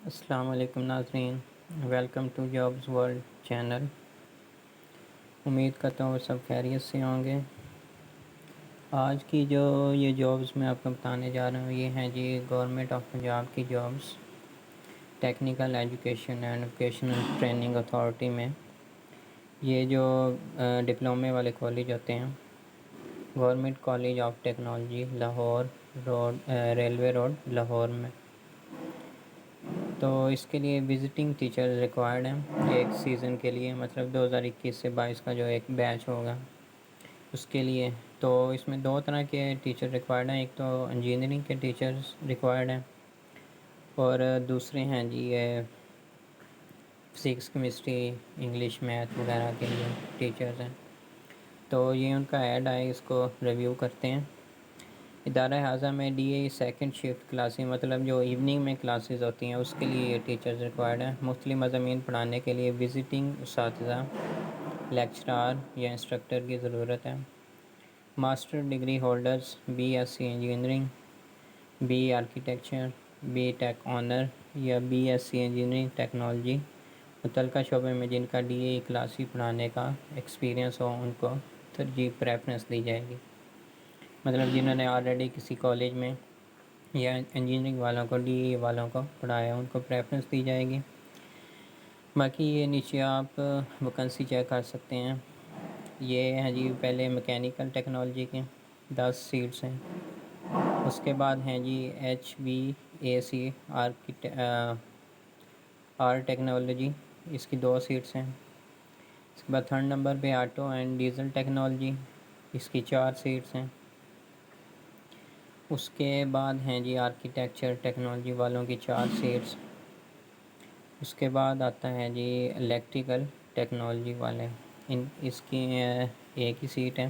السلام علیکم ناظرین، welcome to Jobs World channel. امید کرتا ہوں وہ سب خیریت سے ہوں گے۔ آج کی جو یہ جابز میں آپ کو بتانے جا رہا ہوں یہ ہیں جی گورنمنٹ آف پنجاب کی jobs, technical education and vocational training authority میں۔ یہ جو ڈپلومے والے کالج ہوتے ہیں، government college of technology Lahore railway road Lahore میں، تو اس کے لیے وزٹنگ ٹیچر ریکوائرڈ ہیں ایک سیزن کے لیے، مطلب 2021 سے 22 کا جو ایک بیچ ہوگا اس کے لیے۔ تو اس میں دو طرح کے ٹیچر ریکوائرڈ ہیں، ایک تو انجینئرنگ کے ٹیچرز ریکوائرڈ ہیں اور دوسرے ہیں جی یہ فزکس کیمسٹری انگلش میتھ وغیرہ کے لیے ٹیچرز ہیں۔ تو یہ ان کا ایڈ آئے، اس کو ریویو کرتے ہیں۔ ادارہ اعظم میں ڈی اے سیکنڈ شفٹ کلاسیں، مطلب جو ایوننگ میں کلاسز ہوتی ہیں اس کے لیے یہ ٹیچرز ریکوائرڈ ہیں۔ مختلف مضامین پڑھانے کے لیے وزٹنگ اساتذہ، لیکچرار یا انسٹرکٹر کی ضرورت ہے۔ Master degree holders B S C engineering, B architecture, B tech honour یا B S C engineering technology متعلقہ شعبے میں جن کا ڈی اے کلاسی پڑھانے کا ایکسپیرینس ہو ان کو ترجیح پریفرنس دی جائے گی۔ مطلب جنہوں نے آلریڈی کسی کالج میں یا انجینئرنگ والوں کو ڈی اے والوں کو پڑھایا ان کو پریفرنس دی جائے گی۔ باقی یہ نیچے آپ ویکنسی چیک کر سکتے ہیں۔ یہ ہیں جی پہلے میکینیکل ٹیکنالوجی کے 10 سیٹس ہیں، اس کے بعد ہیں G H V A C are technology, اس کی 2 سیٹس ہیں۔ اس کے بعد 3rd نمبر پہ آٹو اینڈ ڈیزل ٹیکنالوجی، اس کی 4 سیٹس ہیں۔ اس کے بعد ہیں جی آرکیٹیکچر ٹیکنالوجی والوں کی 4 سیٹس۔ اس کے بعد آتا ہے جی الیکٹریکل ٹیکنالوجی والے، اس کی ایک ہی سیٹ ہے۔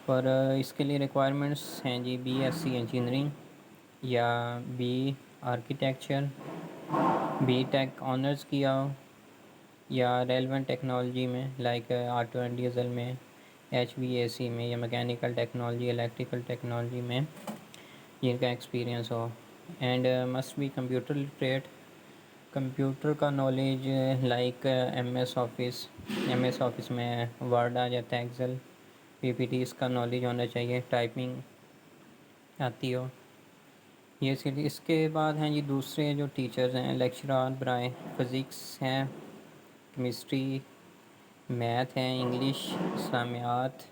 اور اس کے لیے ریکوائرمنٹس ہیں جی بی ایس سی انجینئرنگ یا B architecture, B tech honours کیا ہو یا ریلیونٹ ٹیکنالوجی میں لائک آٹو اینڈ ڈیزل میں، ایچ وی اے سی میں یا میکینیکل ٹیکنالوجی الیکٹریکل ٹیکنالوجی میں جن کا ایکسپیرینس ہو۔ And must be computer literate, computer کا knowledge like M S office میں ورڈ آ جاتا ہے، ایکسل، پی پی ٹی، اس کا نالج ہونا چاہیے، ٹائپنگ آتی ہو یہ سیٹ۔ اس کے بعد ہیں جی دوسرے جو ٹیچرز ہیں لیکچرار برائے فزکس ہیں، کیمسٹری، میتھ ہیں، انگلش، اسلامیات،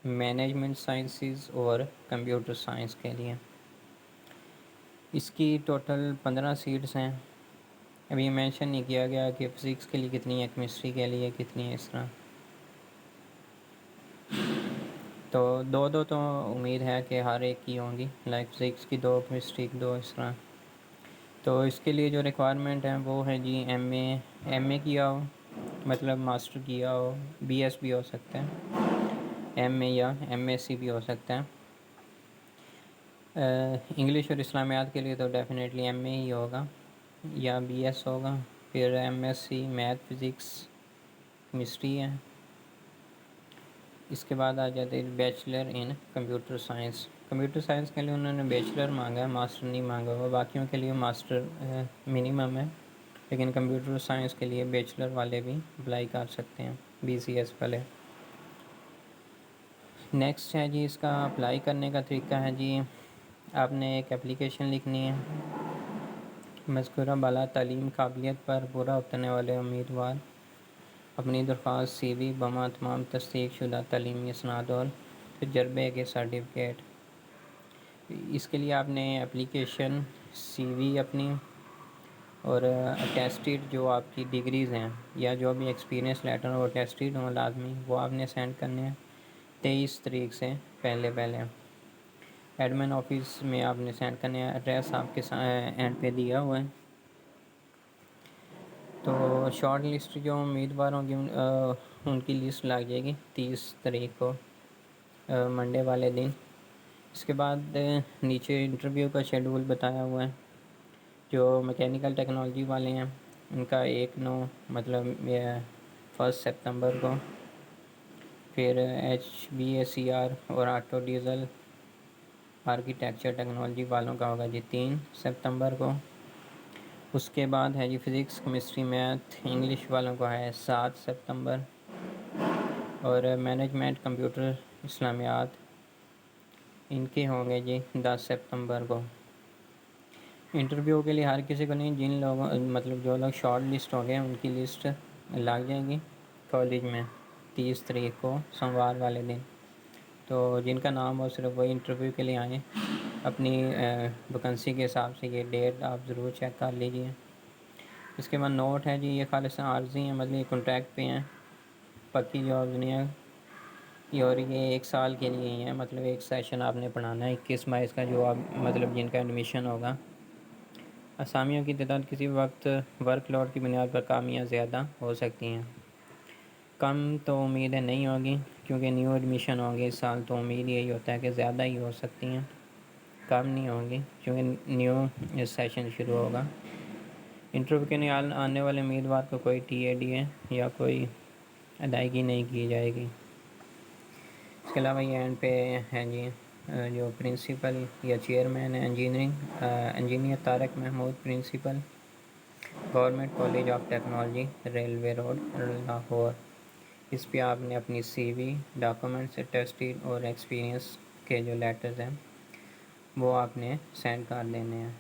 مینجمنٹ سائنسز اور کمپیوٹر سائنس کے لیے۔ اس کی ٹوٹل 15 سیٹس ہیں۔ ابھی مینشن نہیں کیا گیا کہ فزکس کے لیے کتنی ہے، کیمسٹری کے لیے کتنی ہے، اس طرح۔ تو دو تو امید ہے کہ ہر ایک کی ہوں گی، لائک فزکس کی 2، کیمسٹری کی 2، اس طرح۔ تو اس کے لیے جو ریکوائرمنٹ ہیں وہ ہے جی ایم اے کیا ہو، مطلب ماسٹر کیا ہو، بی ایس بھی ہو سکتا ہے، ایم اے یا ایم ایس سی بھی ہو سکتا ہے۔ انگلش اور اسلامیات کے لیے تو ڈیفینیٹلی ایم اے ہی ہوگا یا بی ایس ہوگا، پھر M S C math physics chemistry ہے۔ اس کے بعد آ جاتے ہیں bachelor in computer science. Computer science کے لیے انہوں نے بیچلر مانگا ہے، ماسٹر نہیں مانگا ہوا، باقیوں کے لیے ماسٹر منیمم ہے، لیکن کمپیوٹر سائنس کے لیے بیچلر والے بھی اپلائی کر سکتے ہیں، بی سی ایس والے۔ نیکسٹ ہے جی اس کا اپلائی کرنے کا طریقہ ہے جی آپ نے ایک اپلیکیشن لکھنی ہے۔ مذکورہ بالا تعلیم قابلیت پر پورا اترنے والے امیدوار اپنی درخواست سی وی بما تمام تصدیق شدہ تعلیمی اسناد اور تجربے کے سرٹیفکیٹ، اس کے لیے آپ نے اپلیکیشن، سی وی اپنی اور اٹیسٹڈ جو آپ کی ڈگریز ہیں یا جو بھی ایکسپیرینس لیٹر اور اٹیسٹڈ ہوں لازمی، وہ آپ نے سینڈ کرنے ہیں 23 تاریخ سے پہلے۔ ایڈمن آفس میں آپ نے سینڈ کرنے ہیں، ایڈریس آپ کے اینڈ پہ دیا ہوا ہے۔ تو شارٹ لسٹ جو امیدوار ہوں گے ان کی لسٹ لگ جائے گی 30 تاریخ کو، منڈے والے دن۔ اس کے بعد نیچے انٹرویو کا شیڈول بتایا ہوا ہے۔ جو میکینیکل ٹیکنالوجی والے ہیں ان کا 1/9 مطلب 1 سپتمبر کو، پھر H B A C R اور آٹو ڈیزل آرکیٹیکچر ٹیکنالوجی والوں کا ہوگا جی 3 سپتمبر کو، اس کے بعد ہے جی فزکس، کیمسٹری، میتھ، انگلش والوں کو ہے 7 سپتمبر، اور مینجمنٹ، کمپیوٹر، اسلامیات ان کے ہوں گے جی 10 سپتمبر کو۔ انٹرویو کے لیے ہر کسی کو نہیں، جن لوگوں جو لوگ شارٹ لسٹ ہو گئے ان کی لسٹ لگ جائے گی کالج میں 30 تاریخ کو، سوموار والے دن۔ تو جن کا نام ہو صرف وہی انٹرویو کے لیے آئیں، اپنی ویکنسی کے حساب سے یہ ڈیٹ آپ ضرور چیک کر لیجیے۔ اس کے بعد نوٹ ہے جی، یہ خالصاً عارضی ہیں، مطلب یہ کنٹریکٹ پہ ہیں، پکی جابز نہیں ہے، اور یہ 1 سال کے لیے ہی ہیں، مطلب ایک سیشن آپ نے پڑھانا ہے 21-22 کا، جو آپ جن کا ایڈمیشن ہوگا۔ اسامیوں کی تعداد کسی وقت ورک لوڈ کی بنیاد پر کم یا زیادہ ہو سکتی ہیں۔ کم تو امیدیں نہیں ہوگی، کیونکہ نیو ایڈمیشن ہوں گے اس سال، تو امید یہی ہوتا ہے کہ زیادہ ہی ہو سکتی ہیں، کم نہیں ہوں گی، کیونکہ نیو سیشن شروع ہوگا۔ انٹرویو کے لیے آنے والے امیدوار کو کوئی ٹی اے ڈی ہے یا کوئی ادائیگی نہیں کی جائے گی۔ اس کے علاوہ یہ اینڈ پہ ہیں جی جو پرنسپل یا چیئرمین ہے engineer Tariq Mahmood, principal, government college of technology, railway road, Lahore. اس پہ آپ نے اپنی سی وی، ڈاکومنٹس، ٹیسٹڈ اور ایکسپیرینس کے جو لیٹرز ہیں وہ آپ نے سینڈ کر دینے ہیں۔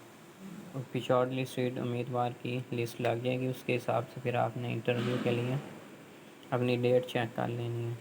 اس پہ شارٹ لسٹڈ امیدوار کی لسٹ لگ جائے گی، اس کے حساب سے پھر آپ نے انٹرویو کے لیے اپنی ڈیٹ چیک کر لینی ہے۔